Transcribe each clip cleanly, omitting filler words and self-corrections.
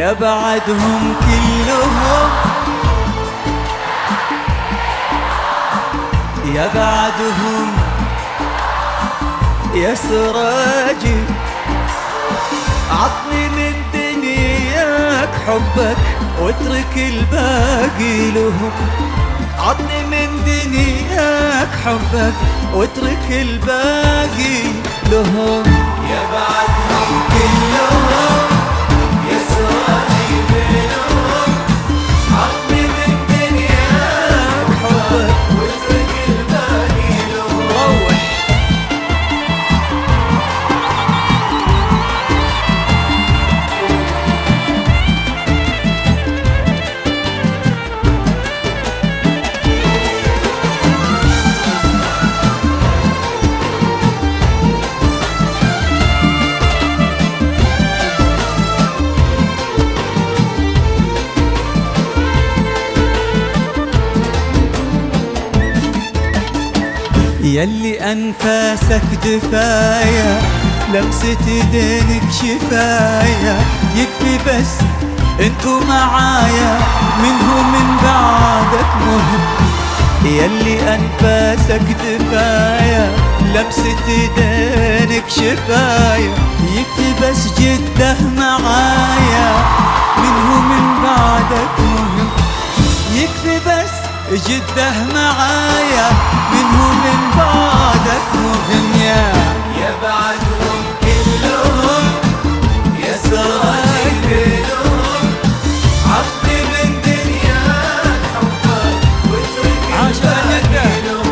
يا بعدهم كلهم، يا بعدهم يا سراجي، عطني من دنياك حبك واترك الباقي لهم، عطني من دنياك حبك واترك الباقي لهم. يا بعدهم كلهم يا سراجي بينهم، عطني من دنياك حبك واترك الباقي لهم. روح يلي أنفاسك دفاية، لمسة ايدينك شفاية، يكفي بس انتو معايا، منهم من بعدك مهم. يلي أنفاسك دفاية، لمسة ايدينك شفاية، يكفي بس جده معايا، منهم من بعدك مهم. يكفي بس جده معايا، منه من بعدك مهم. يا بعدهم كلهم يا سراجي بينهم، عطني من دنياك حبك واترك الباقي لهم.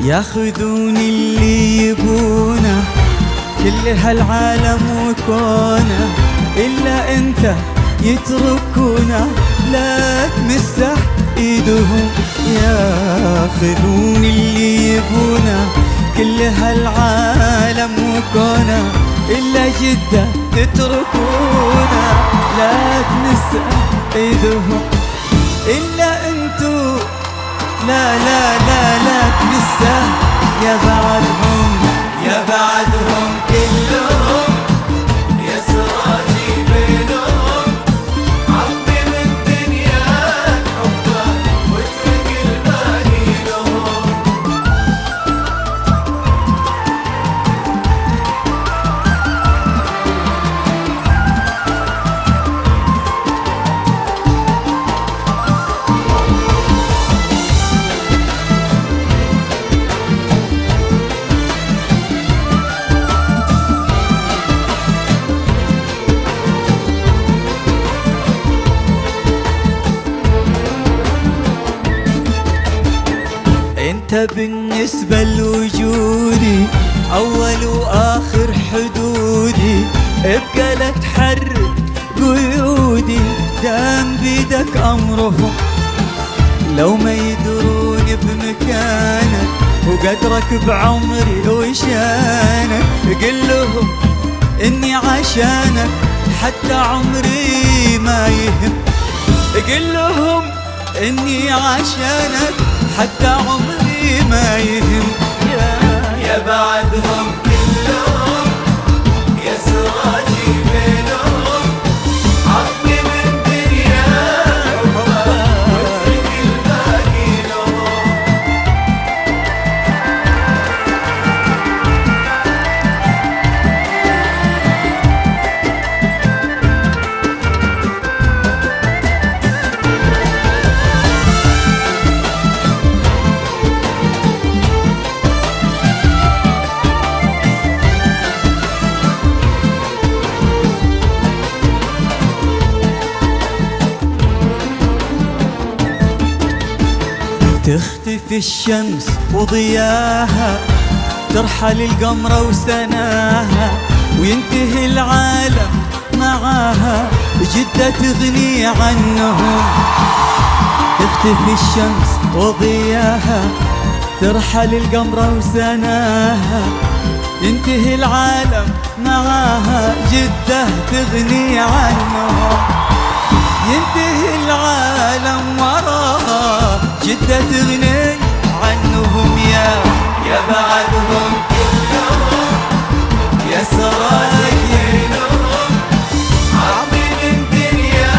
ياخذون اللي يبونه كل هالعالم وكونه، إلا انت يتركونه لا تمسح ايدهم. ياخذون اللي يبونه كل هالعالم وكونه، إلا جده تتركونه لا تمسح ايدهم. إلا انتو لا لا لا لا تمسه. يا بعدهم يا بعدهم كلهم يا سراجي بينهم، عطني من دنياك حبك واترك الباقي لهم. انت بالنسبة لوجودي اول واخر حدودي، ابقى لا تحرك قيودي، دام بيدك امرهم. لو ما يدرون بمكانك وقدرك بعمري وشانك، قل لهم اني عشانك حتى عمري ما يهم. قل لهم اني عشانك حتى عمري ما يهم. يا بعدهم كلهم يا سراجي بينهم، عطني من دنياك حبك واترك الباقي لهم. تختفي الشمس وضياها، ترحل القمرة وسناها، وينتهي العالم معاها، جدة تغني عنهم. تختفي الشمس وضياها، ترحل القمرة وسناها، ينتهي العالم معاها، جدة تغني عنهم. ينتهي العالم وراها، جدة تغني عنهم. يا بعدهم كلهم يا سرايينهم، عظيم الدنيا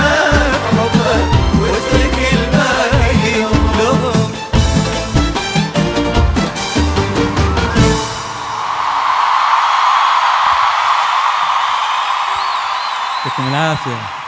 حبك واترك الباقي لهم. يعطيكم العافية.